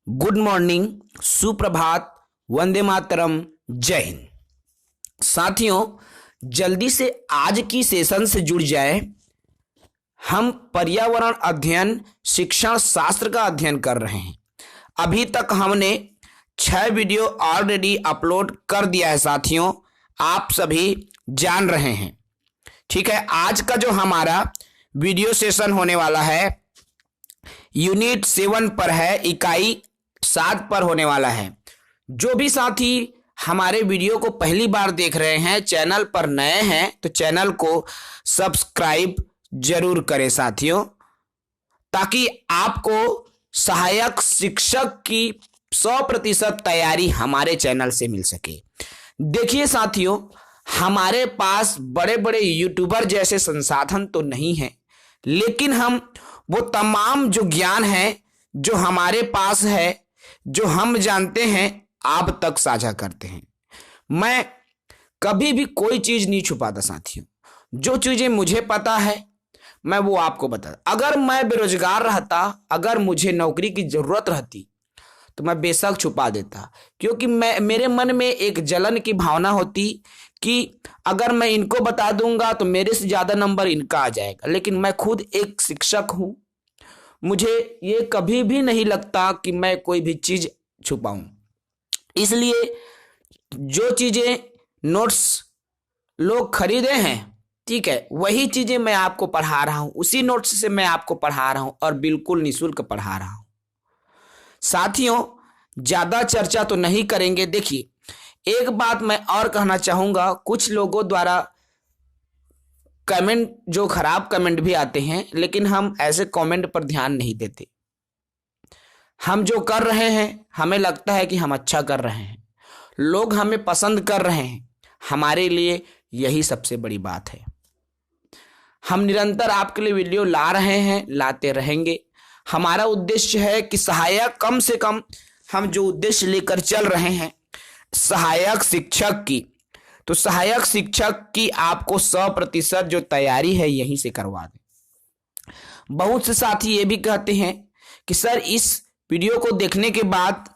Good morning, सुप्रभात, वंदे मातरम, जय हिंद। साथियों, जल्दी से आज की सेशन से जुड़ जाए। हम पर्यावरण अध्ययन शिक्षण शास्त्र का अध्ययन कर रहे हैं। अभी तक हमने 6 वीडियो ऑलरेडी अपलोड कर दिया है साथियों, आप सभी जान रहे हैं। ठीक है, आज का जो हमारा वीडियो सेशन होने वाला है यूनिट 7 पर है, इकाई 7 पर होने वाला है। जो भी साथी हमारे वीडियो को पहली बार देख रहे हैं, चैनल पर नए हैं, तो चैनल को सब्सक्राइब जरूर करें साथियों, ताकि आपको सहायक शिक्षक की 100% तैयारी हमारे चैनल से मिल सके। देखिए साथियों, हमारे पास बड़े बड़े यूट्यूबर जैसे संसाधन तो नहीं है, लेकिन हम वो तमाम जो ज्ञान है जो हमारे पास है, जो हम जानते हैं, आप तक साझा करते हैं। मैं कभी भी कोई चीज नहीं छुपाता साथियों। जो चीजें मुझे पता है मैं वो आपको बताता। अगर मैं बेरोजगार रहता, अगर मुझे नौकरी की जरूरत रहती, तो मैं बेशक छुपा देता, क्योंकि मेरे मन में एक जलन की भावना होती कि अगर मैं इनको बता दूंगा तो मेरे से ज्यादा नंबर इनका आ जाएगा। लेकिन मैं खुद एक शिक्षक हूं, मुझे ये कभी भी नहीं लगता कि मैं कोई भी चीज छुपाऊं। इसलिए जो चीजें नोट्स लोग खरीदे हैं, ठीक है, वही चीजें मैं आपको पढ़ा रहा हूं, उसी नोट्स से मैं आपको पढ़ा रहा हूं और बिल्कुल निःशुल्क पढ़ा रहा हूं। साथियों, ज्यादा चर्चा तो नहीं करेंगे। देखिए, एक बात मैं और कहना चाहूंगा, कुछ लोगों द्वारा कमेंट, जो खराब कमेंट भी आते हैं, लेकिन हम ऐसे कमेंट पर ध्यान नहीं देते। हम जो कर रहे हैं हमें लगता है कि हम अच्छा कर रहे हैं, लोग हमें पसंद कर रहे हैं, हमारे लिए यही सबसे बड़ी बात है। हम निरंतर आपके लिए वीडियो ला रहे हैं, लाते रहेंगे। हमारा उद्देश्य है कि सहायक, कम से कम हम जो उद्देश्य लेकर चल रहे हैं सहायक शिक्षक की, तो सहायक शिक्षक की आपको 100% जो तैयारी है यहीं से करवा दें। बहुत से साथी ये भी कहते हैं कि सर, इस वीडियो को देखने के बाद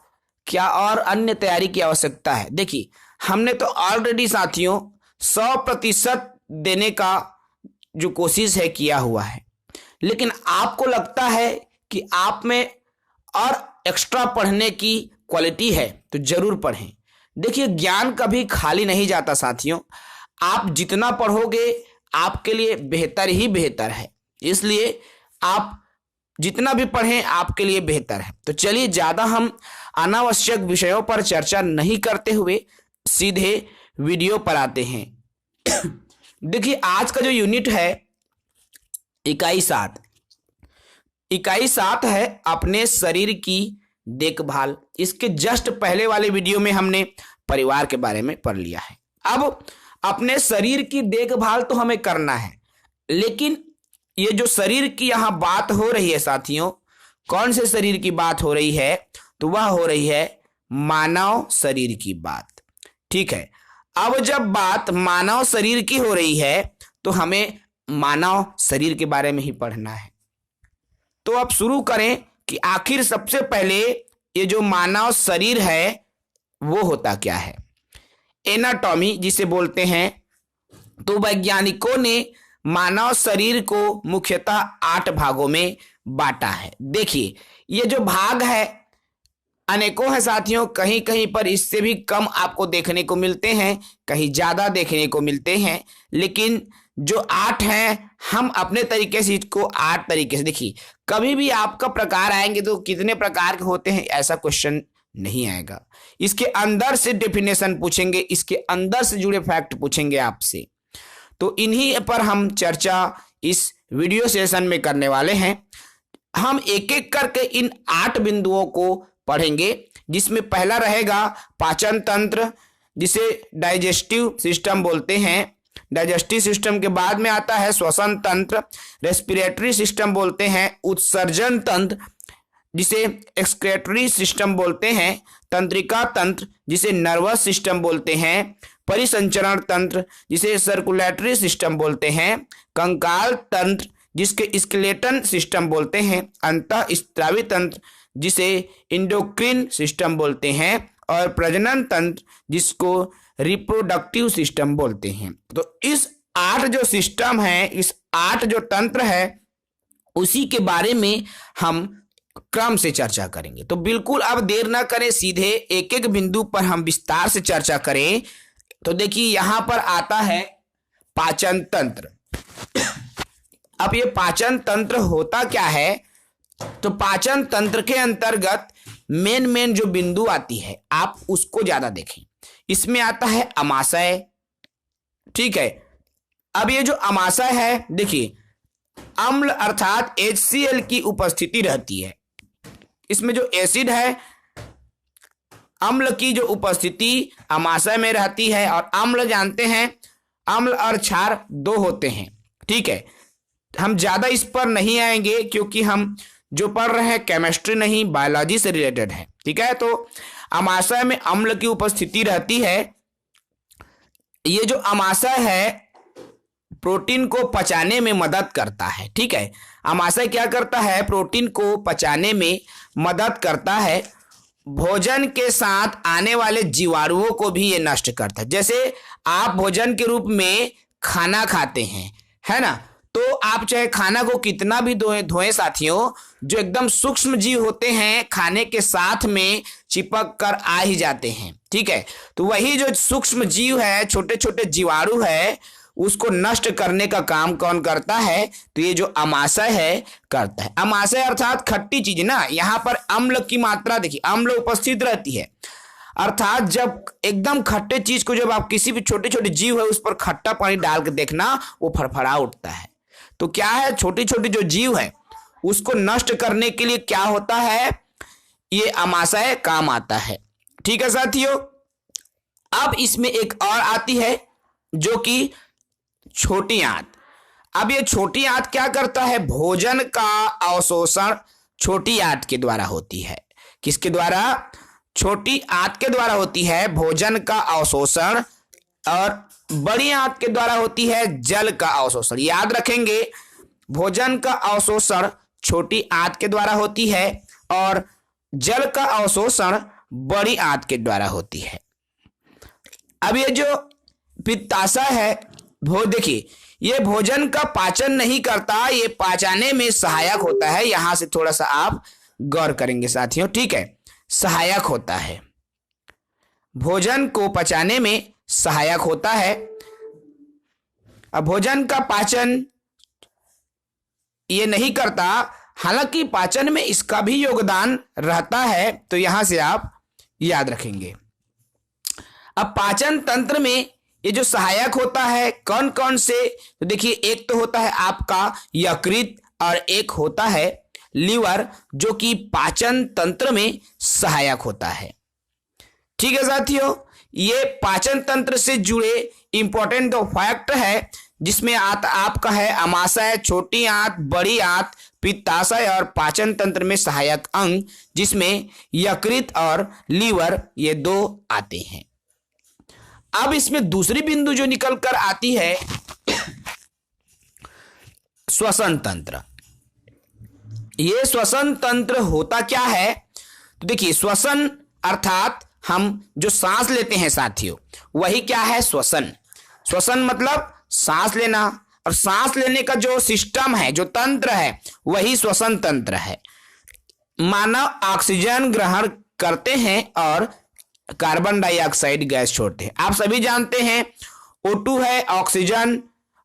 क्या और अन्य तैयारी की आवश्यकता है। देखिए, हमने तो ऑलरेडी साथियों 100% देने का जो कोशिश है किया हुआ है, लेकिन आपको लगता है कि आप में और एक्स्ट्रा पढ़ने की क्वालिटी है तो जरूर पढ़ें। देखिए, ज्ञान कभी खाली नहीं जाता साथियों। आप जितना पढ़ोगे आपके लिए बेहतर ही बेहतर है, इसलिए आप जितना भी पढ़ें आपके लिए बेहतर है। तो चलिए, ज्यादा हम अनावश्यक विषयों पर चर्चा नहीं करते हुए सीधे वीडियो पर आते हैं। देखिए, आज का जो यूनिट है इकाई 7, इकाई 7 है अपने शरीर की देखभाल। इसके जस्ट पहले वाले वीडियो में हमने परिवार के बारे में पढ़ लिया है। अब अपने शरीर की देखभाल तो हमें करना है, लेकिन ये जो शरीर की यहां बात हो रही है साथियों, कौन से शरीर की बात हो रही है, तो वह हो रही है मानव शरीर की बात। ठीक है, अब जब बात मानव शरीर की हो रही है तो हमें मानव शरीर के बारे में ही पढ़ना है। तो अब शुरू करें कि आखिर सबसे पहले ये जो मानव शरीर है वो होता क्या है। एनाटॉमी जिसे बोलते हैं, तो वैज्ञानिकों ने मानव शरीर को मुख्यतः 8 भागों में बांटा है। देखिए, ये जो भाग है अनेकों है साथियों, कहीं कहीं पर इससे भी कम आपको देखने को मिलते हैं, कहीं ज्यादा देखने को मिलते हैं, लेकिन जो 8 हैं हम अपने तरीके से इसको 8 तरीके से, देखिए, कभी भी आपका प्रकार आएंगे तो कितने प्रकार के होते हैं ऐसा क्वेश्चन नहीं आएगा। इसके अंदर से डेफिनेशन पूछेंगे, इसके अंदर से जुड़े फैक्ट पूछेंगे आपसे। तो इन्हीं पर हम चर्चा इस वीडियो सेशन में करने वाले हैं। हम एक एक करके इन 8 बिंदुओं को पढ़ेंगे, जिसमें पहला रहेगा पाचन तंत्र, जिसे डाइजेस्टिव सिस्टम बोलते हैं। डाइजेस्टिव सिस्टम के बाद में आता है श्वसन तंत्र, रेस्पिरेटरी सिस्टम बोलते हैं। उत्सर्जन तंत्र, जिसे एक्सक्रेटरी सिस्टम बोलते हैं। तंत्रिका तंत्र, जिसे नर्वस सिस्टम बोलते हैं। परिसंचरण तंत्र, जिसे सर्कुलेटरी सिस्टम बोलते हैं। कंकाल तंत्र, जिसके स्केलेटन सिस्टम बोलते हैं। अंतःस्रावी तंत्र, जिसे इंडोक्रिन सिस्टम बोलते हैं, और प्रजनन तंत्र जिसको रिप्रोडक्टिव सिस्टम बोलते हैं। तो इस 8 जो सिस्टम है, इस 8 जो तंत्र है, उसी के बारे में हम क्रम से चर्चा करेंगे। तो बिल्कुल अब देर ना करें, सीधे एक एक बिंदु पर हम विस्तार से चर्चा करें। तो देखिए यहां पर आता है पाचन तंत्र। अब ये पाचन तंत्र होता क्या है? तो पाचन तंत्र के अंतर्गत मेन जो बिंदु आती है, आप उसको ज्यादा देखें। इसमें आता है अमाशय, ठीक है। अब ये जो अमाशय है, देखिए अम्ल अर्थात HCl की उपस्थिति रहती है। इसमें जो एसिड है, अम्ल की जो उपस्थिति अमाशय में रहती है। और अम्ल जानते हैं, अम्ल और क्षार 2 होते हैं, ठीक है। हम ज्यादा इस पर नहीं आएंगे क्योंकि हम जो पढ़ रहे हैं केमिस्ट्री नहीं, बायोलॉजी से रिलेटेड है, ठीक है। तो अमाशय में अम्ल की उपस्थिति रहती है। ये जो अमाशय है प्रोटीन को पचाने में मदद करता है, ठीक है। अमाशय क्या करता है? प्रोटीन को पचाने में मदद करता है। भोजन के साथ आने वाले जीवाणुओं को भी ये नष्ट करता है। जैसे आप भोजन के रूप में खाना खाते हैं, है ना, तो आप चाहे खाना को कितना भी धोएं साथियों, जो एकदम सूक्ष्म जीव होते हैं खाने के साथ में चिपक कर आ ही जाते हैं, ठीक है। तो वही जो सूक्ष्म जीव है, छोटे छोटे जीवाणु है, उसको नष्ट करने का काम कौन करता है? तो ये जो अमाशय है करता है। अमाशय अर्थात खट्टी चीज ना, यहाँ पर अम्ल की मात्रा देखिए, अम्ल उपस्थित रहती है। अर्थात जब एकदम खट्टे चीज को जब आप किसी भी छोटे छोटे जीव है उस पर खट्टा पानी डाल के देखना, वो फड़फड़ा उठता है। तो क्या है, छोटी छोटी जो जीव है उसको नष्ट करने के लिए क्या होता है? ये अमाशय काम आता है, ठीक है साथियों। अब इसमें एक और आती है जो कि छोटी आंत। अब ये छोटी आंत क्या करता है? भोजन का अवशोषण छोटी आंत के द्वारा होती है। किसके द्वारा? छोटी आंत के द्वारा होती है भोजन का अवशोषण, और बड़ी आंत के द्वारा होती है जल का अवशोषण। याद रखेंगे, भोजन का अवशोषण छोटी आंत के द्वारा होती है और जल का अवशोषण बड़ी आंत के द्वारा होती है। अब ये जो पित्ताशय है, देखिए ये भोजन का पाचन नहीं करता, ये पचाने में सहायक होता है। यहां से थोड़ा सा आप गौर करेंगे साथियों, ठीक है। सहायक होता है, भोजन को पचाने में सहायक होता है। अब भोजन का पाचन ये नहीं करता, हालांकि पाचन में इसका भी योगदान रहता है, तो यहां से आप याद रखेंगे। अब पाचन तंत्र में ये जो सहायक होता है कौन कौन से? तो देखिए, एक तो होता है आपका यकृत और एक होता है लीवर, जो कि पाचन तंत्र में सहायक होता है, ठीक है साथियों। ये पाचन तंत्र से जुड़े इंपॉर्टेंट दो फैक्ट है, जिसमें आपका है अमाशय, छोटी आंत, बड़ी आंत, पित्ताशय और पाचन तंत्र में सहायक अंग, जिसमें यकृत और लीवर ये 2 आते हैं। अब इसमें दूसरी बिंदु जो निकल कर आती है श्वसन तंत्र। ये श्वसन तंत्र होता क्या है? तो देखिए, श्वसन अर्थात हम जो सांस लेते हैं साथियों, वही क्या है? श्वसन। श्वसन मतलब सांस लेना, और सांस लेने का जो सिस्टम है, जो तंत्र है, वही श्वसन तंत्र है। मानव ऑक्सीजन ग्रहण करते हैं और कार्बन डाइऑक्साइड गैस छोड़ते हैं। आप सभी जानते हैं O2 है ऑक्सीजन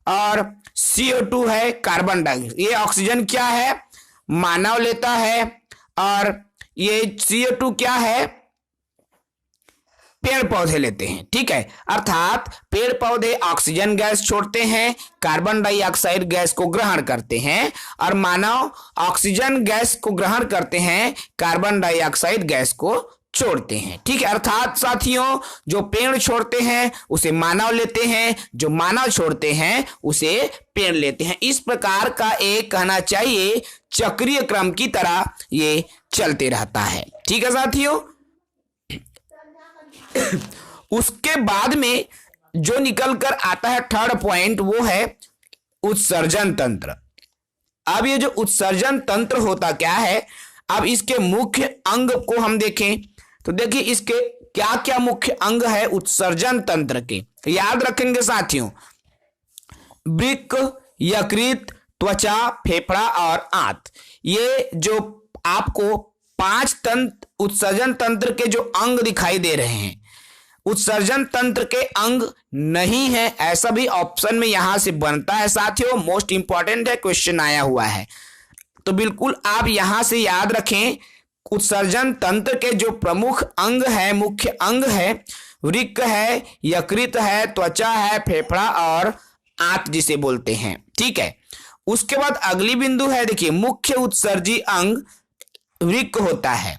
और CO2 है कार्बन डाइऑक्साइड। ये ऑक्सीजन क्या है? मानव लेता है, और ये CO2 क्या है? पेड़ पौधे लेते हैं, ठीक है। अर्थात पेड़ पौधे ऑक्सीजन गैस छोड़ते हैं, कार्बन डाइऑक्साइड गैस को ग्रहण करते हैं, और मानव ऑक्सीजन गैस को ग्रहण करते हैं, कार्बन डाइऑक्साइड गैस को छोड़ते हैं, ठीक है। अर्थात साथियों, जो पेड़ छोड़ते हैं उसे मानव लेते हैं, जो मानव छोड़ते हैं उसे पेड़ लेते हैं। इस प्रकार का एक कहना चाहिए चक्रीय क्रम की तरह ये चलते रहता है, ठीक है साथियों। उसके बाद में जो निकल कर आता है थर्ड पॉइंट, वो है उत्सर्जन तंत्र। अब ये जो उत्सर्जन तंत्र होता क्या है? अब इसके मुख्य अंग को हम देखें तो देखिए इसके क्या क्या मुख्य अंग है उत्सर्जन तंत्र के, याद रखेंगे साथियों। वृक्क, यकृत, त्वचा, फेफड़ा और आंत, ये जो आपको 5 तंत्र उत्सर्जन तंत्र के जो अंग दिखाई दे रहे हैं, उत्सर्जन तंत्र के अंग नहीं है ऐसा भी ऑप्शन में यहां से बनता है साथियों। मोस्ट इंपॉर्टेंट है, क्वेश्चन आया हुआ है, तो बिल्कुल आप यहां से याद रखें। उत्सर्जन तंत्र के जो प्रमुख अंग है, मुख्य अंग है, वृक्क है, यकृत है, त्वचा है, फेफड़ा और आंत जिसे बोलते हैं, ठीक है। उसके बाद अगली बिंदु है, देखिए मुख्य उत्सर्जी अंग वृक्क होता है।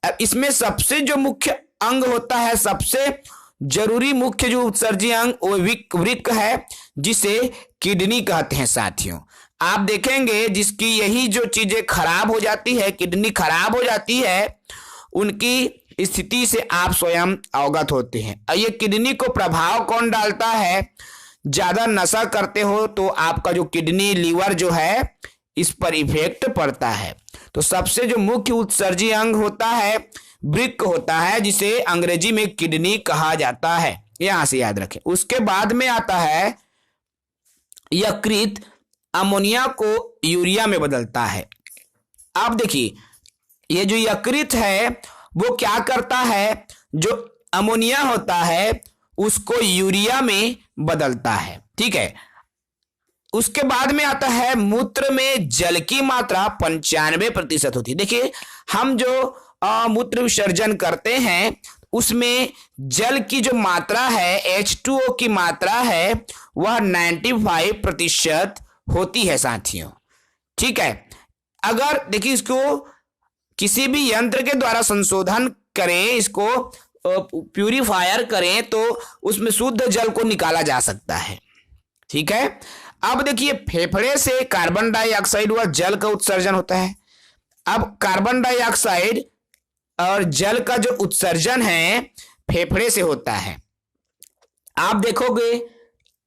अब इसमें सबसे जो मुख्य अंग होता है, सबसे जरूरी मुख्य जो उत्सर्जी अंग वो वृक्क है, जिसे किडनी कहते हैं साथियों। आप देखेंगे जिसकी यही जो चीजें खराब हो जाती है, किडनी खराब हो जाती है, उनकी स्थिति से आप स्वयं अवगत होते हैं। और ये किडनी को प्रभाव कौन डालता है, ज्यादा नशा करते हो तो आपका जो किडनी लीवर जो है इस पर इफेक्ट पड़ता है। तो सबसे जो मुख्य उत्सर्जी अंग होता है वृक्क होता है, जिसे अंग्रेजी में किडनी कहा जाता है, यहां से याद रखें। उसके बाद में आता है यकृत, अमोनिया को यूरिया में बदलता है। आप देखिए ये जो यकृत है वो क्या करता है, जो अमोनिया होता है उसको यूरिया में बदलता है, ठीक है। उसके बाद में आता है मूत्र में जल की मात्रा 95% होती है। देखिए हम जो मूत्र विसर्जन करते हैं उसमें जल की जो मात्रा है, H2O की मात्रा है, वह 95% होती है साथियों, ठीक है। अगर देखिए इसको किसी भी यंत्र के द्वारा संशोधन करें, इसको प्यूरिफायर करें, तो उसमें शुद्ध जल को निकाला जा सकता है, ठीक है। अब देखिए फेफड़े से कार्बन डाइऑक्साइड व जल का उत्सर्जन होता है। अब कार्बन डाइऑक्साइड और जल का जो उत्सर्जन है फेफड़े से होता है। आप देखोगे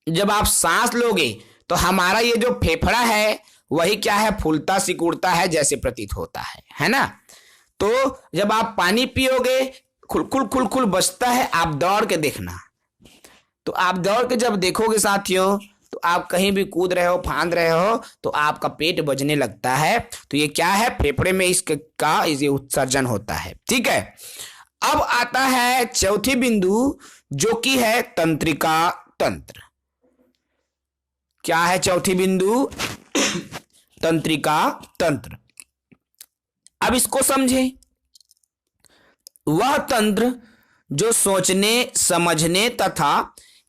जब आप सांस लोगे तो हमारा ये जो फेफड़ा है वही क्या है, फूलता सिकुड़ता है जैसे प्रतीत होता है ना। तो जब आप पानी पियोगे खुलखुल खुलखुल बजता है, आप दौड़ के देखना। तो आप दौड़ के जब देखोगे साथियों, तो आप कहीं भी कूद रहे हो, फांद रहे हो, तो आपका पेट बजने लगता है। तो ये क्या है, फेफड़े में इसका ये उत्सर्जन होता है, ठीक है। अब आता है चौथी बिंदु जो कि है तंत्रिका तंत्र। क्या है चौथी बिंदु? तंत्रिका तंत्र। अब इसको समझें। वह तंत्र जो सोचने, समझने तथा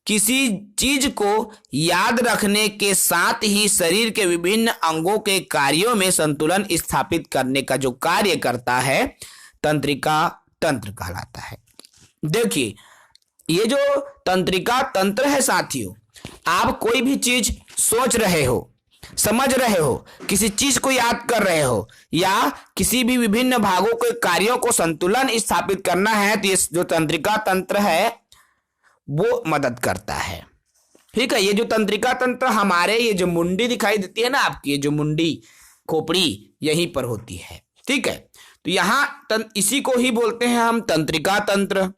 किसी चीज को याद रखने के साथ ही शरीर के विभिन्न अंगों के कार्यों में संतुलन स्थापित करने का जो कार्य करता है, तंत्रिका तंत्र कहलाता है। देखिए ये जो तंत्रिका तंत्र है साथियों, आप कोई भी चीज सोच रहे हो, समझ रहे हो, किसी चीज को याद कर रहे हो, या किसी भी विभिन्न भागों के कार्यों को संतुलन स्थापित करना है, तो ये जो तंत्रिका तंत्र है वो मदद करता है, ठीक है। ये जो तंत्रिका तंत्र हमारे ये जो मुंडी दिखाई देती है ना आपकी, ये जो मुंडी खोपड़ी यहीं पर होती है, ठीक है। तो यहां इसी को ही बोलते हैं हम तंत्रिका तंत्र।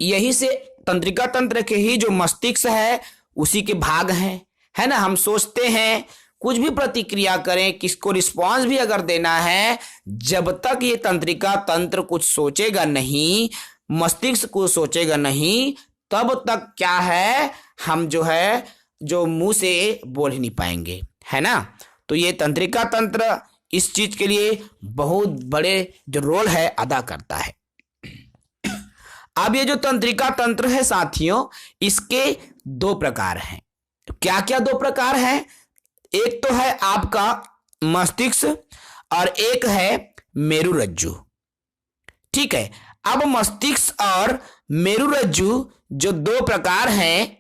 यही से तंत्रिका तंत्र के ही जो मस्तिष्क है उसी के भाग हैं, है ना। हम सोचते हैं, कुछ भी प्रतिक्रिया करें, किसको रिस्पांस भी अगर देना है, जब तक ये तंत्रिका तंत्र कुछ सोचेगा नहीं, मस्तिष्क को सोचेगा नहीं, तब तक क्या है, हम जो है जो मुंह से बोल ही नहीं पाएंगे, है ना। तो ये तंत्रिका तंत्र इस चीज के लिए बहुत बड़े जो रोल है अदा करता है। अब ये जो तंत्रिका तंत्र है साथियों, इसके 2 प्रकार हैं। क्या क्या 2 प्रकार हैं? एक तो है आपका मस्तिष्क और एक है मेरुरज्जु, ठीक है। अब मस्तिष्क और मेरुरज्जु जो 2 प्रकार हैं,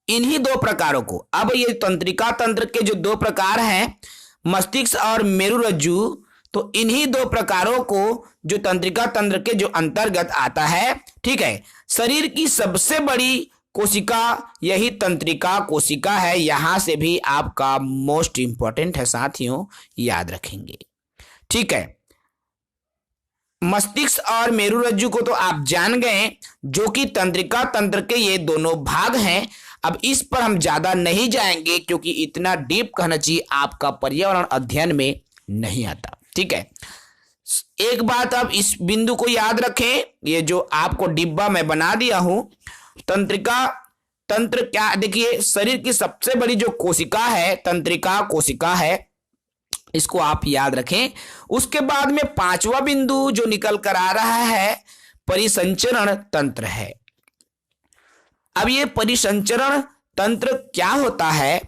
इन्हीं 2 प्रकारों को, अब ये तंत्रिका तंत्र के जो 2 प्रकार हैं, मस्तिष्क और मेरुरज्जु, तो इन्हीं 2 प्रकारों को जो तंत्रिका तंत्र के जो अंतर्गत आता है, ठीक है। शरीर की सबसे बड़ी कोशिका, यही तंत्रिका कोशिका है। यहां से भी आपका मोस्ट इंपॉर्टेंट है साथियों, याद रखेंगे। ठीक है, मस्तिष्क और मेरुरज्जु को तो आप जान गए, जो कि तंत्रिका तंत्र के ये दोनों भाग हैं। अब इस पर हम ज्यादा नहीं जाएंगे क्योंकि इतना डीप कहना चाहिए आपका पर्यावरण अध्ययन में नहीं आता। ठीक है, एक बात आप इस बिंदु को याद रखें, ये जो आपको डिब्बा मैं बना दिया हूं, तंत्रिका तंत्र क्या, देखिए शरीर की सबसे बड़ी जो कोशिका है तंत्रिका कोशिका है, इसको आप याद रखें। उसके बाद में पांचवा बिंदु जो निकल कर आ रहा है परिसंचरण तंत्र है। अब ये परिसंचरण तंत्र क्या होता है,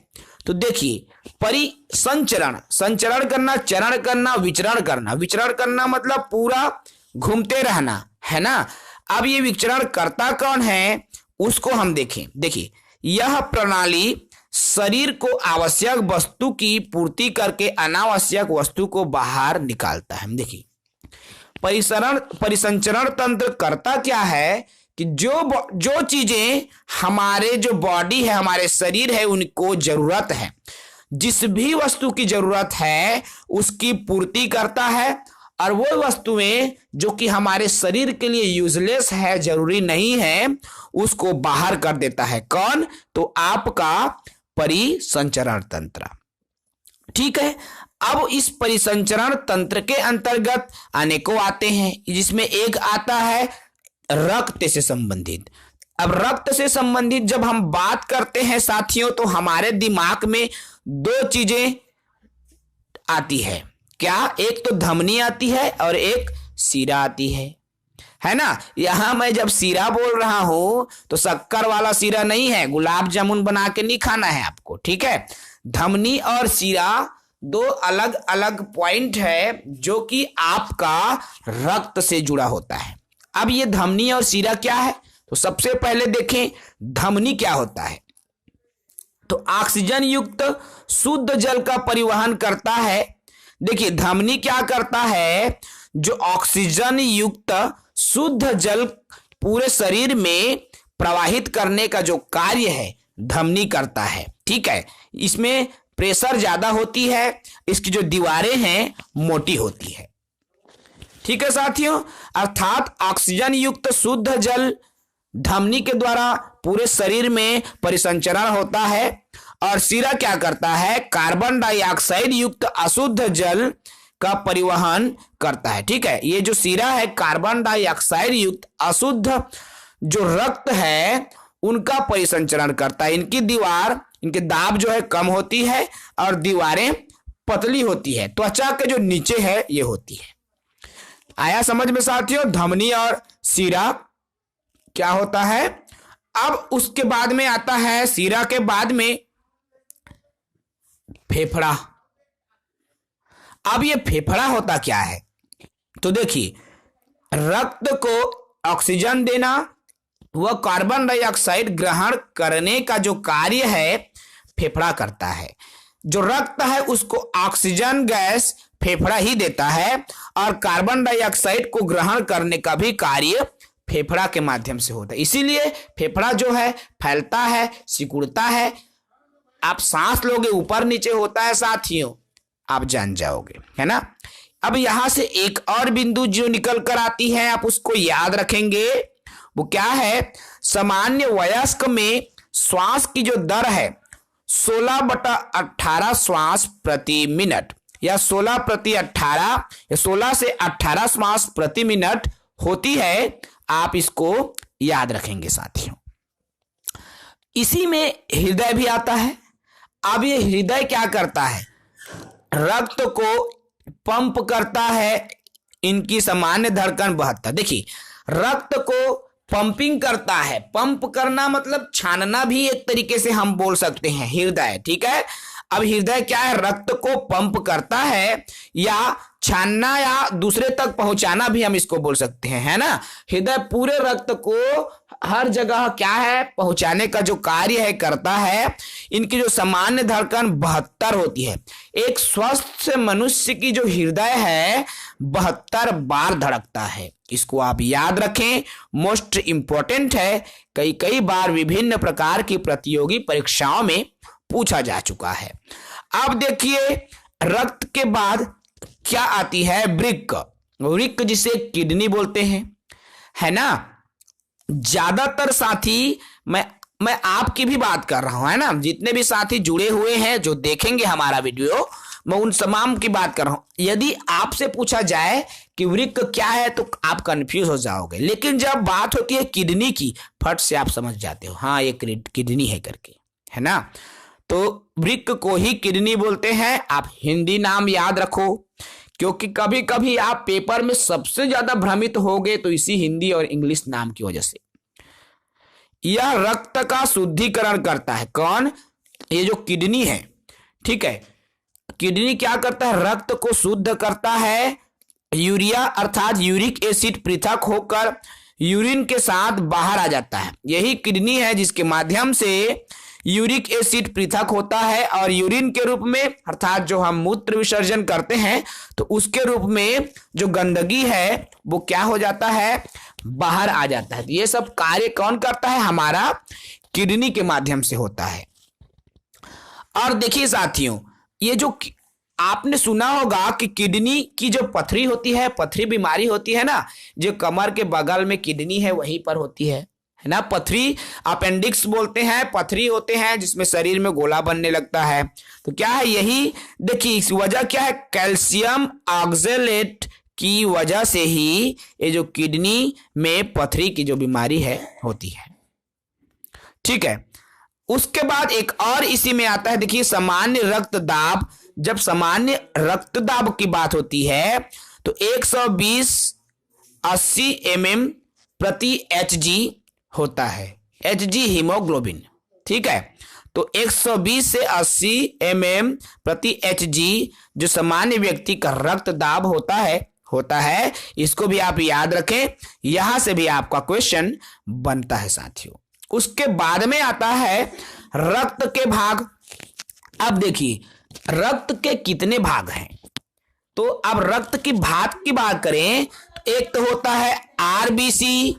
तो देखिए परिसंचरण, संचरण करना, चरण करना, विचरण करना। विचरण करना मतलब पूरा घूमते रहना, है ना। अब ये विचरण करता कौन है उसको हम देखें। देखिए यह प्रणाली शरीर को आवश्यक वस्तु की पूर्ति करके अनावश्यक वस्तु को बाहर निकालता है। देखिए परिसंचरण तंत्र करता क्या है कि जो चीजें हमारे जो बॉडी है, हमारे शरीर है, उनको जरूरत है, जिस भी वस्तु की जरूरत है उसकी पूर्ति करता है, और वो वस्तुएं जो कि हमारे शरीर के लिए यूजलेस है, जरूरी नहीं है, उसको बाहर कर देता है। कौन? तो आपका परिसंचरण तंत्र। ठीक है, अब इस परिसंचरण तंत्र के अंतर्गत अनेकों आते हैं, जिसमें एक आता है रक्त से संबंधित। अब रक्त से संबंधित जब हम बात करते हैं साथियों, तो हमारे दिमाग में दो चीजें आती है। क्या? एक तो धमनी आती है और एक सीरा आती है ना। यहां मैं जब सीरा बोल रहा हूं तो शक्कर वाला सीरा नहीं है, गुलाब जामुन बना के नहीं खाना है आपको। ठीक है, धमनी और सीरा दो अलग अलग पॉइंट है जो कि आपका रक्त से जुड़ा होता है। अब ये धमनी और सीरा क्या है, तो सबसे पहले देखें धमनी क्या होता है। तो ऑक्सीजन युक्त शुद्ध जल का परिवहन करता है। देखिए धमनी क्या करता है, जो ऑक्सीजन युक्त शुद्ध जल पूरे शरीर में प्रवाहित करने का जो कार्य है धमनी करता है। ठीक है, इसमें प्रेशर ज्यादा होती है, इसकी जो दीवारें हैं मोटी होती है। ठीक है साथियों, अर्थात ऑक्सीजन युक्त शुद्ध जल धमनी के द्वारा पूरे शरीर में परिसंचरण होता है, और सीरा क्या करता है, कार्बन डाइऑक्साइड युक्त अशुद्ध जल का परिवहन करता है। ठीक है, ये जो सीरा है कार्बन डाइऑक्साइड युक्त अशुद्ध जो रक्त है उनका परिसंचरण करता है। इनकी दीवार, इनकी दाब जो है कम होती है और दीवारें पतली होती है, त्वचा के जो नीचे है ये होती है। आया समझ में साथियों, धमनी और सीरा क्या होता है। अब उसके बाद में आता है सीरा के बाद में फेफड़ा। अब ये फेफड़ा होता क्या है, तो देखिए रक्त को ऑक्सीजन देना, वह कार्बन डाइऑक्साइड ग्रहण करने का जो कार्य है फेफड़ा करता है। जो रक्त है उसको ऑक्सीजन गैस फेफड़ा ही देता है, और कार्बन डाइऑक्साइड को ग्रहण करने का भी कार्य फेफड़ा के माध्यम से होता है। इसीलिए फेफड़ा जो है फैलता है, सिकुड़ता है। आप सांस लोगे ऊपर नीचे होता है साथियों, आप जान जाओगे, है ना। अब यहां से एक और बिंदु जो निकल कर आती है, आप उसको याद रखेंगे। वो क्या है, सामान्य वयस्क में श्वास की जो दर है 16/18 श्वास प्रति मिनट, या 16/18 या 16 से 18 श्वास प्रति मिनट होती है। आप इसको याद रखेंगे साथियों। इसी में हृदय भी आता है। अब ये हृदय क्या करता है, रक्त को पंप करता है, इनकी सामान्य धड़कन 72। देखिए रक्त को पंपिंग करता है, पंप करना मतलब छानना भी एक तरीके से हम बोल सकते हैं हृदय। ठीक है, अब हृदय क्या है, रक्त को पंप करता है, या छानना या दूसरे तक पहुंचाना भी हम इसको बोल सकते हैं, है ना। हृदय पूरे रक्त को हर जगह क्या है, पहुंचाने का जो कार्य है करता है। इनकी जो सामान्य धड़कन 72 होती है। एक स्वस्थ मनुष्य की जो हृदय है 72 बार धड़कता है। इसको आप याद रखें, मोस्ट इंपॉर्टेंट है। कई कई बार विभिन्न प्रकार की प्रतियोगी परीक्षाओं में पूछा जा चुका है। अब देखिए, रक्त के बाद क्या आती है, वृक्क। वृक्क जिसे किडनी बोलते हैं, है ना। ज्यादातर साथी, मैं आपकी भी बात कर रहा हूं, है ना। जितने भी साथी जुड़े हुए हैं जो देखेंगे हमारा वीडियो, मैं उन तमाम की बात कर रहा हूं। यदि आपसे पूछा जाए कि वृक्क क्या है तो आप कंफ्यूज हो जाओगे, लेकिन जब बात होती है किडनी की, फट से आप समझ जाते हो, हाँ ये किडनी है करके, है ना। तो वृक्क को ही किडनी बोलते हैं। आप हिंदी नाम याद रखो, क्योंकि कभी कभी आप पेपर में सबसे ज्यादा भ्रमित होगे तो इसी हिंदी और इंग्लिश नाम की वजह से। यह रक्त का शुद्धिकरण करता है। कौन? ये जो किडनी है, ठीक है। किडनी क्या करता है, रक्त को शुद्ध करता है। यूरिया अर्थात यूरिक एसिड पृथक होकर यूरिन के साथ बाहर आ जाता है। यही किडनी है जिसके माध्यम से यूरिक एसिड पृथक होता है और यूरिन के रूप में, अर्थात जो हम मूत्र विसर्जन करते हैं तो उसके रूप में जो गंदगी है वो क्या हो जाता है, बाहर आ जाता है। ये सब कार्य कौन करता है, हमारा किडनी के माध्यम से होता है। और देखिए साथियों, ये जो आपने सुना होगा कि किडनी की जो पथरी होती है, पथरी बीमारी होती है ना, जो कमर के बगल में किडनी है वहीं पर होती है ना। पथरी अपेंडिक्स बोलते हैं, पथरी होते हैं जिसमें शरीर में गोला बनने लगता है। तो क्या है, यही देखिए इस वजह क्या है, कैल्शियम ऑक्जेलेट की वजह से ही ये जो किडनी में पथरी की जो बीमारी है होती है, ठीक है। उसके बाद एक और इसी में आता है, देखिए सामान्य रक्तदाब। जब सामान्य रक्तदाब की बात होती है तो 120/80 mm प्रति HG होता है। HG हीमोग्लोबिन, ठीक है। तो 120 से 80 mm प्रति HG जो सामान्य व्यक्ति का रक्तदाब होता है, इसको भी आप याद रखें। यहां से भी आपका क्वेश्चन बनता है साथियों। उसके बाद में आता है रक्त के भाग। अब देखिए रक्त के कितने भाग हैं, तो अब रक्त की भाग की बात करें तो एक तो होता है आरबीसी।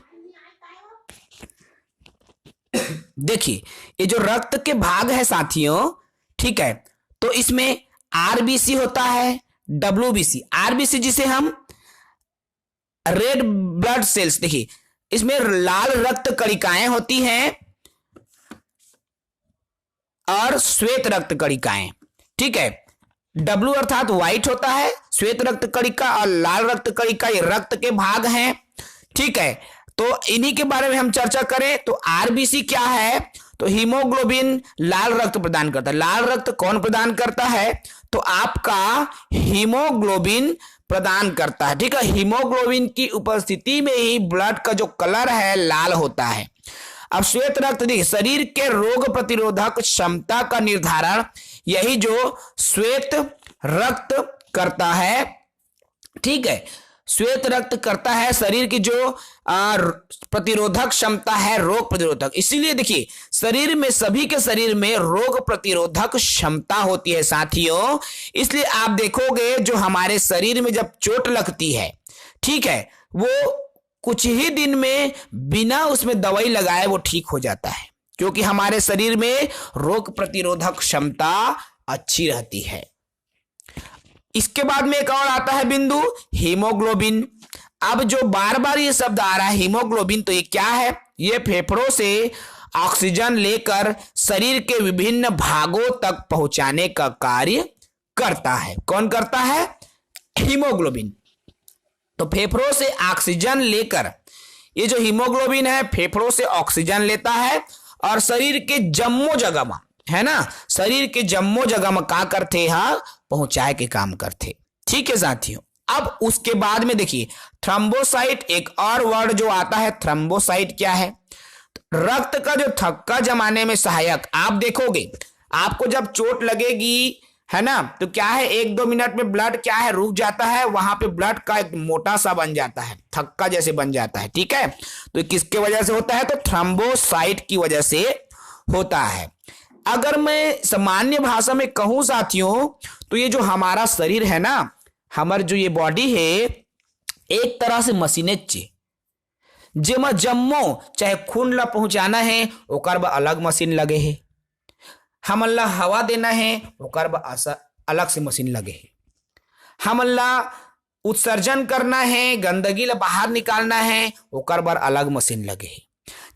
देखिए ये जो रक्त के भाग है साथियों, ठीक है, तो इसमें आरबीसी होता है, डब्ल्यूबीसी। आरबीसी जिसे हम रेड ब्लड सेल्स, देखिए इसमें लाल रक्त कणिकाएं होती हैं और श्वेत रक्त कणिकाएं, ठीक है। डब्ल्यू अर्थात व्हाइट होता है, श्वेत रक्त कणिका, और लाल रक्त कणिका ये रक्त के भाग हैं, ठीक है। तो इन्हीं के बारे में हम चर्चा करें तो आरबीसी क्या है, तो हीमोग्लोबिन लाल रक्त प्रदान करता है। लाल रक्त कौन प्रदान करता है, तो आपका हीमोग्लोबिन प्रदान करता है, ठीक है। हीमोग्लोबिन की उपस्थिति में ही ब्लड का जो कलर है लाल होता है। अब श्वेत रक्त, देखिए शरीर के रोग प्रतिरोधक क्षमता का निर्धारण यही जो श्वेत रक्त करता है, ठीक है। श्वेत रक्त करता है शरीर की जो प्रतिरोधक क्षमता है, रोग प्रतिरोधक। इसीलिए देखिए शरीर में, सभी के शरीर में रोग प्रतिरोधक क्षमता होती है साथियों। इसलिए आप देखोगे जो हमारे शरीर में जब चोट लगती है, ठीक है, वो कुछ ही दिन में बिना उसमें दवाई लगाए वो ठीक हो जाता है, क्योंकि हमारे शरीर में रोग प्रतिरोधक क्षमता अच्छी रहती है। इसके बाद में एक और आता है बिंदु, हीमोग्लोबिन। अब जो बार बार ये शब्द आ रहा है हीमोग्लोबिन, तो ये क्या है, ये फेफड़ों से ऑक्सीजन लेकर शरीर के विभिन्न भागों तक पहुंचाने का कार्य करता है। कौन करता है, हीमोग्लोबिन। तो फेफड़ों से ऑक्सीजन लेकर, ये जो हीमोग्लोबिन है फेफड़ों से ऑक्सीजन लेता है और शरीर के जम्मो जगह में, है ना, शरीर के जम्मो जगह में क्या करते हैं, पहुंचाए के काम करते, ठीक है साथियों। अब उसके बाद में देखिए थ्रम्बोसाइट, एक और वर्ड जो आता है थ्रम्बोसाइट क्या है, रक्त का जो थक्का जमाने में सहायक। आप देखोगे आपको जब चोट लगेगी है ना। तो क्या है, 1-2 मिनट में ब्लड क्या है रुक जाता है, वहां पे ब्लड का एक मोटा सा बन जाता है, थक्का जैसे बन जाता है। ठीक है, तो किसके वजह से होता है, तो थ्रोम्बोसाइट की वजह से होता है। अगर मैं सामान्य भाषा में कहूं साथियों, तो ये जो हमारा शरीर है ना, हमारी जो ये बॉडी है, एक तरह से मशीनें चे जेमा जम्मो चाहे खून ला पहुंचाना है ओकर बर अलग मशीन लगे है, हमन ला हवा देना है ओकर बर अलग से मशीन लगे है, हमन ला उत्सर्जन करना है, गंदगी ला बाहर निकालना है ओकर बर अलग मशीन लगे है।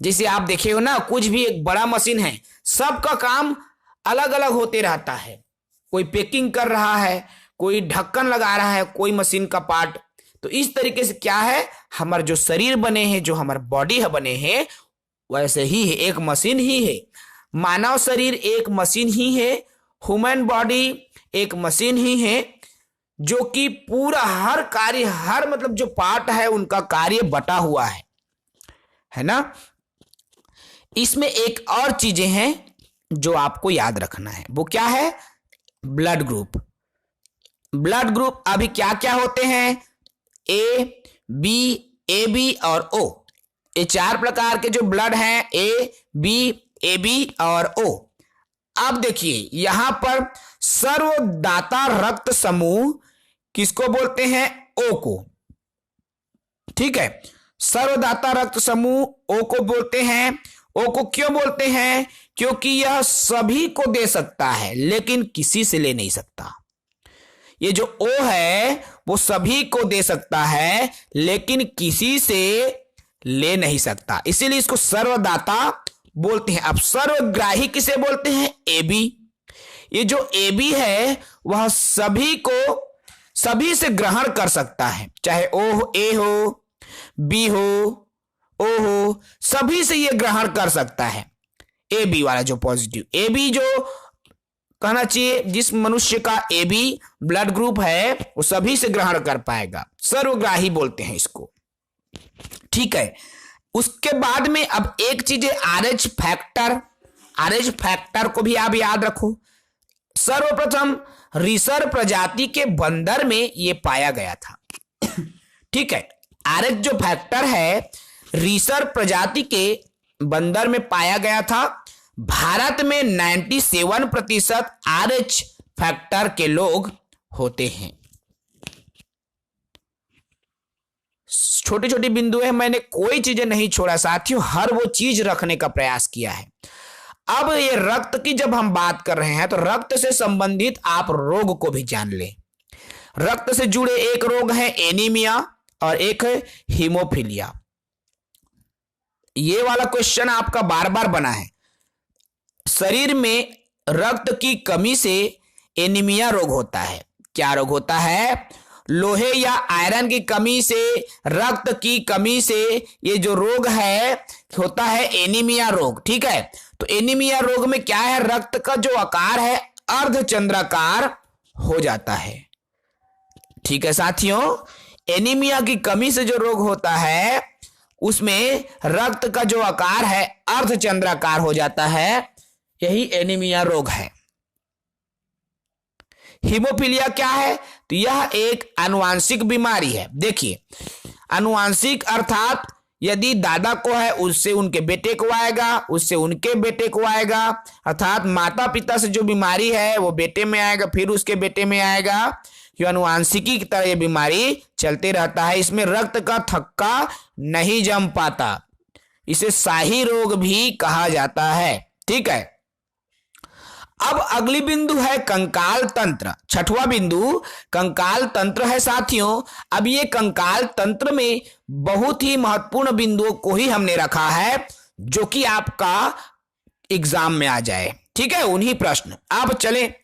जैसे आप देखे हो ना, कुछ भी एक बड़ा मशीन है, सबका काम अलग अलग होते रहता है। कोई पैकिंग कर रहा है, कोई ढक्कन लगा रहा है, कोई मशीन का पार्ट। तो इस तरीके से क्या है, हमारे जो शरीर बने हैं, जो हमारे बॉडी है बने हैं, वैसे ही है, एक मशीन ही है। मानव शरीर एक मशीन ही है, ह्यूमन बॉडी एक मशीन ही है, जो कि पूरा हर कार्य, हर मतलब जो पार्ट है उनका कार्य बटा हुआ है ना। इसमें एक और चीजें हैं जो आपको याद रखना है, वो क्या है, ब्लड ग्रुप। ब्लड ग्रुप अभी क्या क्या होते हैं, ए बी, ए बी और ओ, ये 4 प्रकार के जो ब्लड हैं, ए बी और ओ। अब देखिए यहां पर सर्वदाता रक्त समूह किसको बोलते हैं, ओ को। ठीक है, सर्वदाता रक्त समूह ओ को बोलते हैं। ओ को क्यों बोलते हैं, क्योंकि यह सभी को दे सकता है लेकिन किसी से ले नहीं सकता। ये जो ओ है वो सभी को दे सकता है लेकिन किसी से ले नहीं सकता, इसीलिए इसको सर्वदाता बोलते हैं। अब सर्वग्राही किसे बोलते हैं, ए बी। ये जो ए बी है वह सभी से ग्रहण कर सकता है, चाहे ओ हो, ए हो, बी हो, ओ हो, सभी से ये ग्रहण कर सकता है। ए बी वाला जो पॉजिटिव, ए बी जो कहना चाहिए, जिस मनुष्य का ए बी ब्लड ग्रुप है वो सभी से ग्रहण कर पाएगा, सर्वग्राही बोलते हैं इसको। ठीक है, उसके बाद में अब एक चीज है आरएच फैक्टर। आरएच फैक्टर को भी आप याद रखो। सर्वप्रथम रीसर प्रजाति के बंदर में ये पाया गया था। ठीक है, आरएच जो फैक्टर है रीसर प्रजाति के बंदर में पाया गया था। भारत में 97% आरएच फैक्टर के लोग होते हैं। छोटी छोटी बिंदु है, मैंने कोई चीजें नहीं छोड़ा साथियों, हर वो चीज रखने का प्रयास किया है। अब ये रक्त की जब हम बात कर रहे हैं तो रक्त से संबंधित आप रोग को भी जान लें। रक्त से जुड़े एक रोग है एनीमिया और एक है हीमोफीलिया। ये वाला क्वेश्चन आपका बार बार बना है। शरीर में रक्त की कमी से एनीमिया रोग होता है। क्या रोग होता है, लोहे या आयरन की कमी से, रक्त की कमी से ये जो रोग है होता है एनीमिया रोग। ठीक है, तो एनीमिया रोग में क्या है, रक्त का जो आकार है अर्धचंद्राकार हो जाता है। ठीक है साथियों, एनीमिया की कमी से जो रोग होता है उसमें रक्त का जो आकार है अर्धचंद्राकार हो जाता है, यही एनीमिया रोग है। हीमोफीलिया क्या है, तो यह एक आनुवांशिक बीमारी है। देखिए, आनुवांशिक अर्थात यदि दादा को है उससे उनके बेटे को आएगा, उससे उनके बेटे को आएगा, अर्थात माता पिता से जो बीमारी है वो बेटे में आएगा, फिर उसके बेटे में आएगा। ये आनुवांशिकी की तरह ये बीमारी चलते रहता है। इसमें रक्त का थक्का नहीं जम पाता, इसे शाही रोग भी कहा जाता है। ठीक है, अब अगली बिंदु है कंकाल तंत्र। छठवां बिंदु कंकाल तंत्र है साथियों। अब ये कंकाल तंत्र में बहुत ही महत्वपूर्ण बिंदुओं को ही हमने रखा है जो कि आपका एग्जाम में आ जाए। ठीक है, उन्हीं प्रश्न। अब चलें,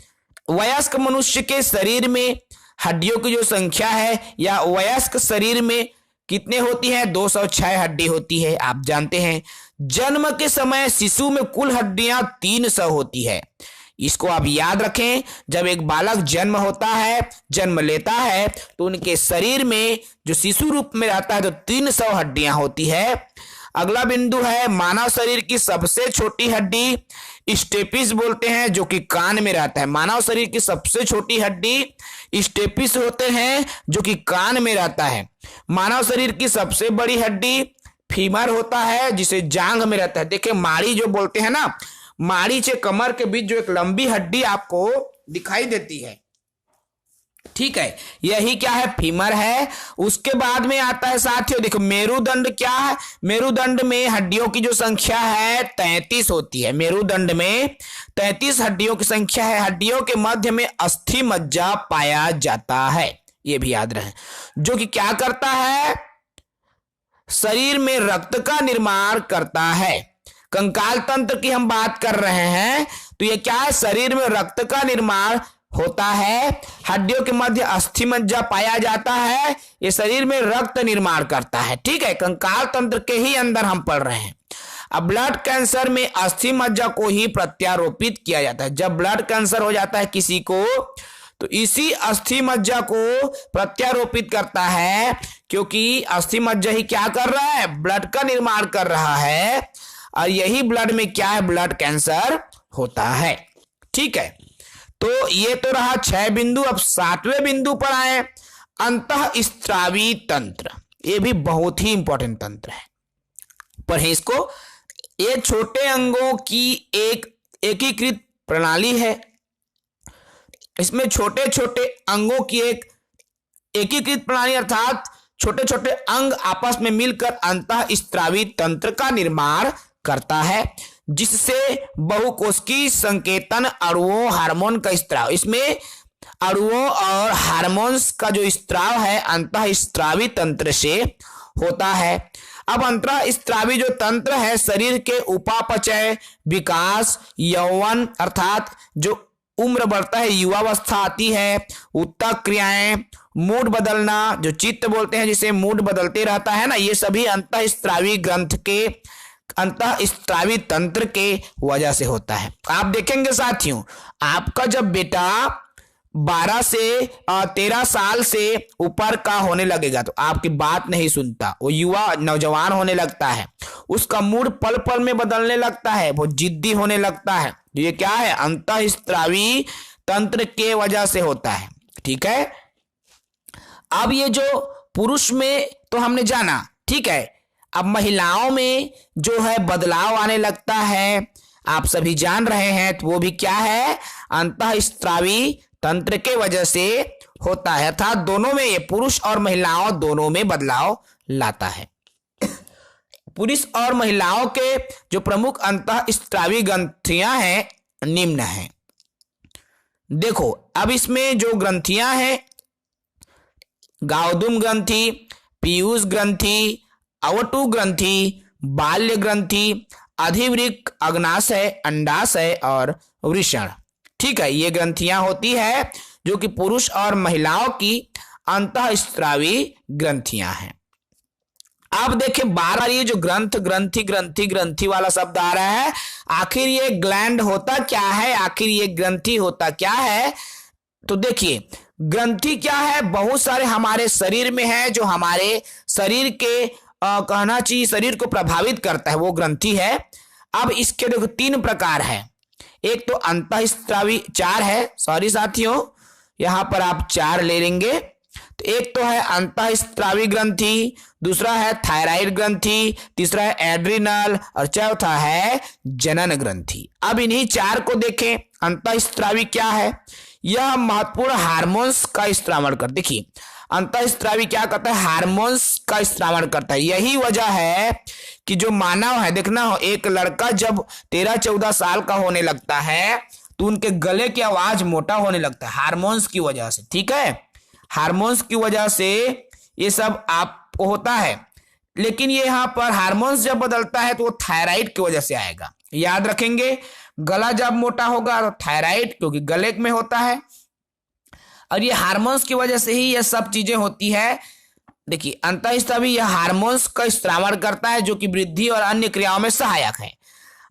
वयस्क मनुष्य के शरीर में हड्डियों की जो संख्या है, या वयस्क शरीर में कितने होती है, 206 हड्डी होती है। आप जानते हैं जन्म के समय शिशु में कुल हड्डियां 300 होती है। इसको आप याद रखें, जब एक बालक जन्म होता है, जन्म लेता है, तो उनके शरीर में जो शिशु रूप में रहता है तो 300 हड्डियां होती है। अगला बिंदु है मानव शरीर की सबसे छोटी हड्डी स्टेपिस बोलते हैं, जो कि कान में रहता है। मानव शरीर की सबसे छोटी हड्डी स्टेपिस होते हैं, जो कि कान में रहता है। मानव शरीर की सबसे बड़ी हड्डी फीमर होता है, जिसे जांघ में रहता है। देखिए माड़ी जो बोलते हैं ना, माड़ी से कमर के बीच जो एक लंबी हड्डी आपको दिखाई देती है, ठीक है, यही क्या है, फीमर है। उसके बाद में आता है साथियों, देखो मेरुदंड क्या है। मेरुदंड में हड्डियों की जो संख्या है 33 होती है। मेरुदंड में 33 हड्डियों की संख्या है। हड्डियों के मध्य में अस्थि मज्जा पाया जाता है, ये भी याद रहे, जो कि क्या करता है, शरीर में रक्त का निर्माण करता है। कंकाल तंत्र की हम बात कर रहे हैं, तो ये क्या है, शरीर में रक्त का निर्माण होता है। हड्डियों के मध्य अस्थि मज्जा पाया जाता है, ये शरीर में रक्त निर्माण करता है, ठीक है, कंकाल तंत्र के ही अंदर हम पढ़ रहे हैं। अब ब्लड कैंसर में अस्थि मज्जा को ही प्रत्यारोपित किया जाता है। जब ब्लड कैंसर हो जाता है किसी को, तो इसी अस्थि मज्जा को प्रत्यारोपित करता है, क्योंकि अस्थि मज्जा ही क्या कर रहा है, ब्लड का निर्माण कर रहा है, और यही ब्लड में क्या है, ब्लड कैंसर होता है, ठीक है। तो ये तो रहा 6 बिंदु। अब 7वें बिंदु पर आए, अंतःस्रावी तंत्र। ये भी बहुत ही इंपॉर्टेंट तंत्र है, पढ़ें इसको। ये छोटे अंगों की एक एकीकृत प्रणाली है। इसमें छोटे छोटे अंगों की एक एकीकृत प्रणाली, अर्थात छोटे छोटे अंग आपस में मिलकर अंतःस्रावी तंत्र का निर्माण करता है, जिससे बहुकोशिकीय संकेतन अणुओं हार्मोन का स्त्राव, इसमें अणुओं और हार्मोन्स का जो स्त्राव है अंतःस्रावी तंत्र से होता है। अब अंतःस्रावी जो तंत्र है शरीर के उपापचय, विकास, यौवन अर्थात जो उम्र बढ़ता है, युवावस्था आती है, उत्तक क्रियाएं, मूड बदलना, जो चित्त बोलते हैं जिसे मूड बदलते रहता है ना, ये सभी अंतःस्रावी ग्रंथ के, अंतःस्रावी तंत्र के वजह से होता है। आप देखेंगे साथियों, आपका जब बेटा 12 से 13 साल से ऊपर का होने लगेगा तो आपकी बात नहीं सुनता, वो युवा नौजवान होने लगता है, उसका मूड पल पल में बदलने लगता है, वो जिद्दी होने लगता है। ये क्या है, अंतःस्रावी तंत्र के वजह से होता है, ठीक है। अब ये जो पुरुष में तो हमने जाना, ठीक है। अब महिलाओं में जो है बदलाव आने लगता है, आप सभी जान रहे हैं, तो वो भी क्या है, अंतःस्रावी तंत्र के वजह से होता है, अर्थात दोनों में, ये पुरुष और महिलाओं दोनों में बदलाव लाता है। पुरुष और महिलाओं के जो प्रमुख अंतःस्रावी ग्रंथियां हैं निम्न हैं। देखो अब इसमें जो ग्रंथियां हैं, गाउदुम ग्रंथि, पीयूष ग्रंथि, अवटु ग्रंथि, बाल्य ग्रंथि, अधिवृक्क, अग्नाशय, अंडाशय और वृषण, ठीक है, ये ग्रंथियां होती है जो कि पुरुष और महिलाओं की अंतःस्रावी ग्रंथियां हैं। अब देखिए बार बार ये जो ग्रंथ, ग्रंथि, ग्रंथि, ग्रंथि वाला शब्द आ रहा है, आखिर ये ग्लैंड होता क्या है, आखिर ये ग्रंथि होता क्या है। तो देखिए ग्रंथि क्या है, बहुत सारे हमारे शरीर में है, जो हमारे शरीर के कहना चाहिए शरीर को प्रभावित करता है, वो ग्रंथि है। अब इसके देखो 3 प्रकार है, एक तो अंतःस्रावी, 4 है, सॉरी साथियों, यहां पर आप 4 ले लेंगे। तो एक तो है अंतःस्रावी ग्रंथि, दूसरा है थायराइड ग्रंथि, तीसरा है एड्रिनल और चौथा है जनन ग्रंथि। अब इन्हीं 4 को देखें। अंतःस्रावी क्या है, यह महत्वपूर्ण हार्मोन्स का स्त्रावण कर, देखिए अंतःस्रावी क्या करता है, हार्मोन्स का स्त्रावण करता है। यही वजह है कि जो मानव है, देखना हो, एक लड़का जब 13-14 साल का होने लगता है तो उनके गले की आवाज मोटा होने लगता है, हार्मोन्स की वजह से, ठीक है, हार्मोन्स की वजह से ये सब आप होता है। लेकिन ये यहाँ पर हार्मोन्स जब बदलता है तो वो थायराइड की वजह से आएगा, याद रखेंगे। गला जब मोटा होगा तो थायराइड, क्योंकि गले में होता है, और ये हार्मोन्स की वजह से ही ये सब चीजें होती है। देखिए अंतःस्रावी यह हार्मोन्स का स्त्रावण करता है, जो कि वृद्धि और अन्य क्रियाओं में सहायक है।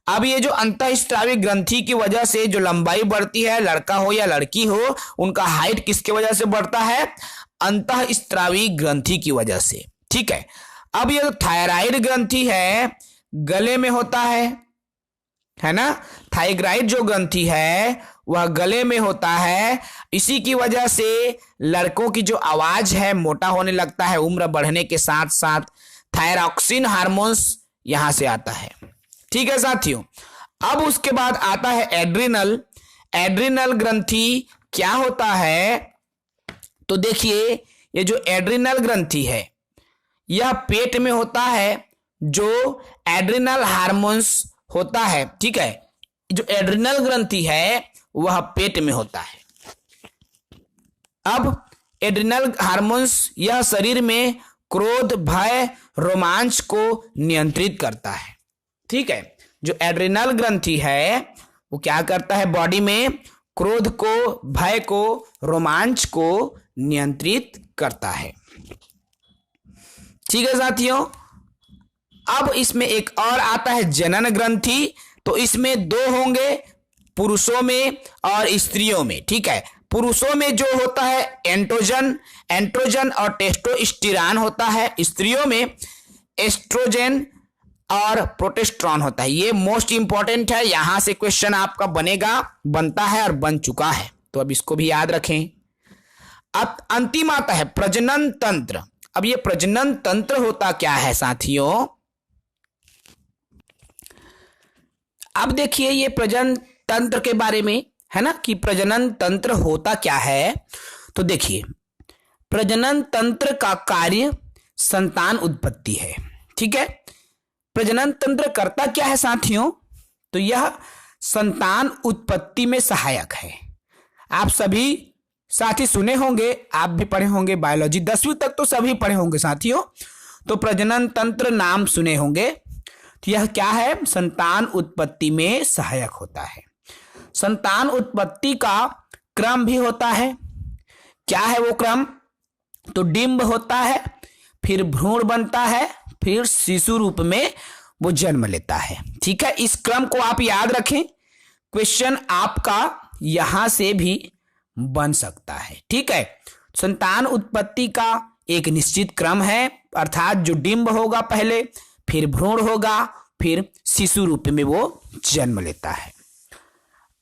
अब ये जो अंतःस्रावी ग्रंथि की वजह से जो लंबाई बढ़ती है, लड़का हो या लड़की हो, उनका हाइट किसके वजह से बढ़ता है, अंतःस्रावी ग्रंथि की वजह से, ठीक है। अब ये थायराइड ग्रंथि है गले में होता है ना। थायराइड जो ग्रंथि है वह गले में होता है। इसी की वजह से लड़कों की जो आवाज है मोटा होने लगता है उम्र बढ़ने के साथ साथ। थायरॉक्सिन हार्मोन्स यहां से आता है। ठीक है साथियों। अब उसके बाद आता है एड्रिनल। एड्रिनल ग्रंथि क्या होता है, तो देखिए ये जो एड्रिनल ग्रंथि है यह पेट में होता है, जो एड्रिनल हार्मोन्स होता है। ठीक है, जो एड्रिनल ग्रंथि है वह पेट में होता है। अब एड्रिनल हार्मोन्स यह शरीर में क्रोध, भय, रोमांच को नियंत्रित करता है। ठीक है, जो एड्रिनल ग्रंथि है वो क्या करता है, बॉडी में क्रोध को, भय को, रोमांच को नियंत्रित करता है। ठीक है साथियों। अब इसमें एक और आता है जनन ग्रंथि। तो इसमें दो होंगे, पुरुषों में और स्त्रियों में। ठीक है, पुरुषों में जो होता है एंड्रोजन और टेस्टोस्टेरोन होता है। स्त्रियों में एस्ट्रोजन और प्रोजेस्टेरोन होता है। ये मोस्ट इंपॉर्टेंट है, यहां से क्वेश्चन आपका बनता है और बन चुका है, तो अब इसको भी याद रखें। अब अंतिम आता है प्रजनन तंत्र। अब ये प्रजनन तंत्र होता क्या है साथियों, अब देखिए ये प्रजनन तंत्र के बारे में है ना, कि प्रजनन तंत्र होता क्या है। तो देखिए प्रजनन तंत्र का कार्य संतान उत्पत्ति है। ठीक है, प्रजनन तंत्र करता क्या है साथियों, तो यह संतान उत्पत्ति में सहायक है। आप सभी साथी सुने होंगे, आप भी पढ़े होंगे बायोलॉजी, 10वीं तक तो सभी पढ़े होंगे साथियों। तो प्रजनन तंत्र नाम सुने होंगे। तो यह क्या है, संतान उत्पत्ति में सहायक होता है। संतान उत्पत्ति का क्रम भी होता है। क्या है वो क्रम, तो डिंब होता है, फिर भ्रूण बनता है, फिर शिशु रूप में वो जन्म लेता है। ठीक है, इस क्रम को आप याद रखें, क्वेश्चन आपका यहां से भी बन सकता है। ठीक है, संतान उत्पत्ति का एक निश्चित क्रम है, अर्थात जो डिंब होगा पहले, फिर भ्रूण होगा, फिर शिशु रूप में वो जन्म लेता है।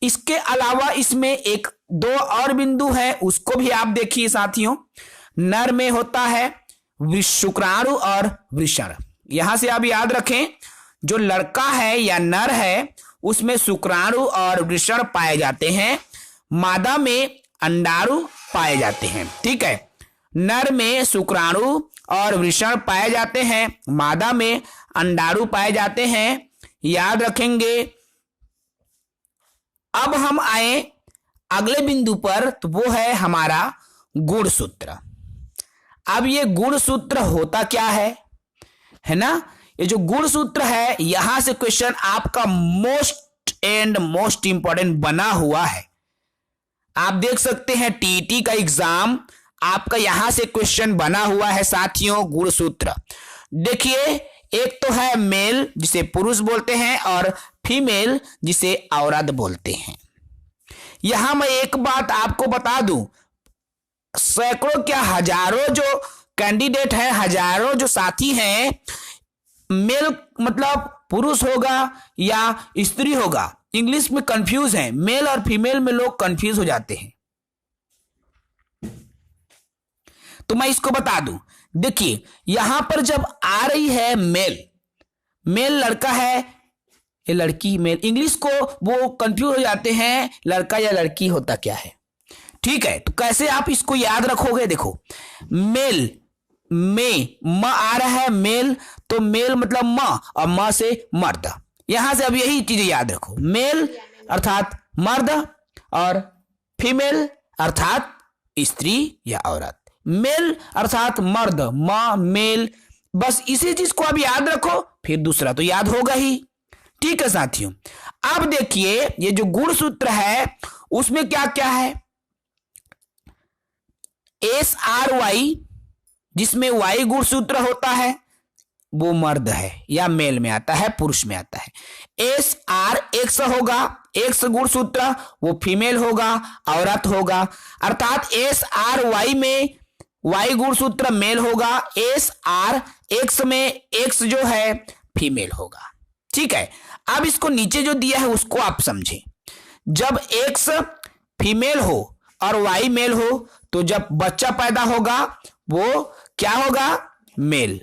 इसके अलावा इसमें एक दो और बिंदु है, उसको भी आप देखिए साथियों। नर में होता है शुक्राणु और वृषण। यहां से आप याद रखें, जो लड़का है या नर है उसमें शुक्राणु और वृषण पाए जाते हैं, मादा में अंडाणु पाए जाते हैं। ठीक है, नर में शुक्राणु और वृषण पाए जाते हैं, मादा में अंडाणु पाए जाते हैं, याद रखेंगे। अब हम आए अगले बिंदु पर, तो वो है हमारा गुणसूत्र। अब ये गुणसूत्र होता क्या है ना, ये जो गुणसूत्र है यहां से क्वेश्चन आपका मोस्ट इंपॉर्टेंट बना हुआ है। आप देख सकते हैं टीईटी का एग्जाम आपका यहां से क्वेश्चन बना हुआ है साथियों। गुणसूत्र देखिए, एक तो है मेल जिसे पुरुष बोलते हैं और फीमेल जिसे औरत बोलते हैं। यहां मैं एक बात आपको बता दूं, सैकड़ों क्या हजारों जो कैंडिडेट हैं, हजारों जो साथी हैं, मेल मतलब पुरुष होगा या स्त्री होगा, इंग्लिश में कंफ्यूज है। मेल और फीमेल में लोग कंफ्यूज हो जाते हैं। तो मैं इसको बता दूं, देखिए यहां पर जब आ रही है मेल लड़का है, ये लड़की मेल, इंग्लिश को वो कंफ्यूज हो जाते हैं, लड़का या लड़की होता क्या है। ठीक है, तो कैसे आप इसको याद रखोगे, देखो मेल में म आ रहा है, मेल तो मेल मतलब म और म से मर्द। यहां से अब यही चीजें याद रखो, मेल अर्थात मर्द और फीमेल अर्थात स्त्री या औरत। मेल अर्थात मर्द, म मेल, बस इसी चीज को अब याद रखो, फिर दूसरा तो याद होगा ही। ठीक है साथियों, अब देखिए ये जो गुणसूत्र है उसमें क्या क्या है, SRY जिसमें Y गुणसूत्र होता है वो मर्द है या मेल में आता है, पुरुष में आता है। SRX होगा, X गुणसूत्र वो फीमेल होगा, औरत होगा। अर्थात SRY में वाई गुणसूत्र मेल होगा, एस आर, एक्स में एक्स जो है फीमेल होगा। ठीक है, अब इसको नीचे जो दिया है उसको आप समझें। जब एक्स फीमेल हो और वाई मेल हो तो जब बच्चा पैदा होगा वो क्या होगा, मेल,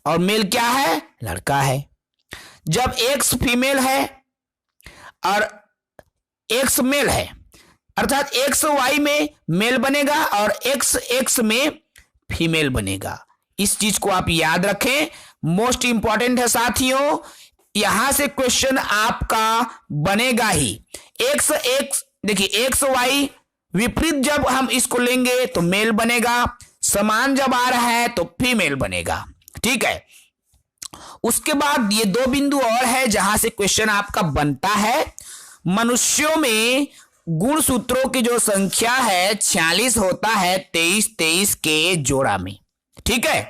और मेल क्या है, लड़का है। जब एक्स फीमेल है और एक्स मेल है, अर्थात एक्स वाई में मेल बनेगा और एक्स एक्स में फीमेल बनेगा। इस चीज को आप याद रखें, मोस्ट इंपॉर्टेंट है साथियों। यहां से क्वेश्चन आपका बनेगा ही। एक्स एक्स, देखिए एक्स वाई विपरीत जब हम इसको लेंगे तो मेल बनेगा, समान जब आ रहा है तो फीमेल बनेगा। ठीक है, उसके बाद ये दो बिंदु और है जहां से क्वेश्चन आपका बनता है। मनुष्यों में गुणसूत्रों की जो संख्या है 46 होता है 23 के जोड़ा में। ठीक है,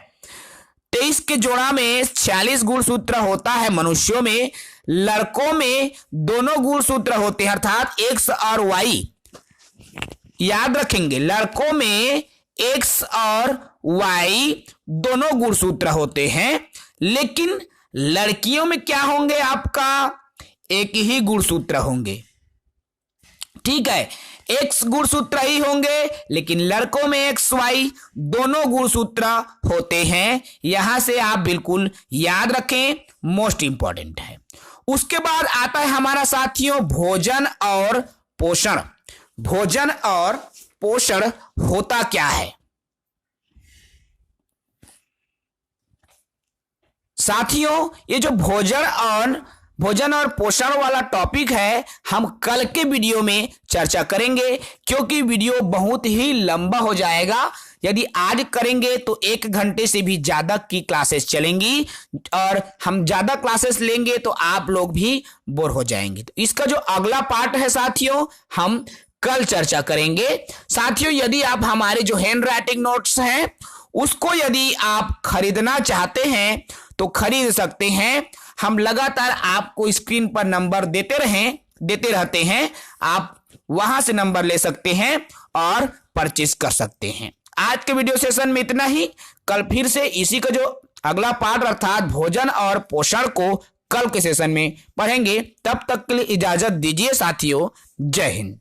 23 के जोड़ा में 46 गुणसूत्र होता है मनुष्यों में। लड़कों में दोनों गुणसूत्र होते हैं, अर्थात एक्स और वाई। याद रखेंगे, लड़कों में एक्स और वाई दोनों गुणसूत्र होते हैं, लेकिन लड़कियों में क्या होंगे, आपका एक ही गुणसूत्र होंगे। ठीक है, एक्स गुणसूत्र ही होंगे, लेकिन लड़कों में एक्स वाई दोनों गुणसूत्र होते हैं। यहां से आप बिल्कुल याद रखें, मोस्ट इंपॉर्टेंट है। उसके बाद आता है हमारा साथियों भोजन और पोषण। भोजन और पोषण होता क्या है साथियों? ये जो भोजन और पोषण वाला टॉपिक है हम कल के वीडियो में चर्चा करेंगे, क्योंकि वीडियो बहुत ही लंबा हो जाएगा। यदि आज करेंगे तो 1 घंटे से भी ज्यादा की क्लासेस चलेंगी और हम ज्यादा क्लासेस लेंगे तो आप लोग भी बोर हो जाएंगे। तो इसका जो अगला पार्ट है साथियों हम कल चर्चा करेंगे। साथियों, यदि आप हमारे जो हैंड राइटिंग नोट्स हैं उसको यदि आप खरीदना चाहते हैं तो खरीद सकते हैं। हम लगातार आपको स्क्रीन पर नंबर देते रहते हैं, आप वहां से नंबर ले सकते हैं और परचेज कर सकते हैं। आज के वीडियो सेशन में इतना ही। कल फिर से इसी का जो अगला पार्ट अर्थात भोजन और पोषण को कल के सेशन में पढ़ेंगे। तब तक के लिए इजाजत दीजिए साथियों। जय हिंद।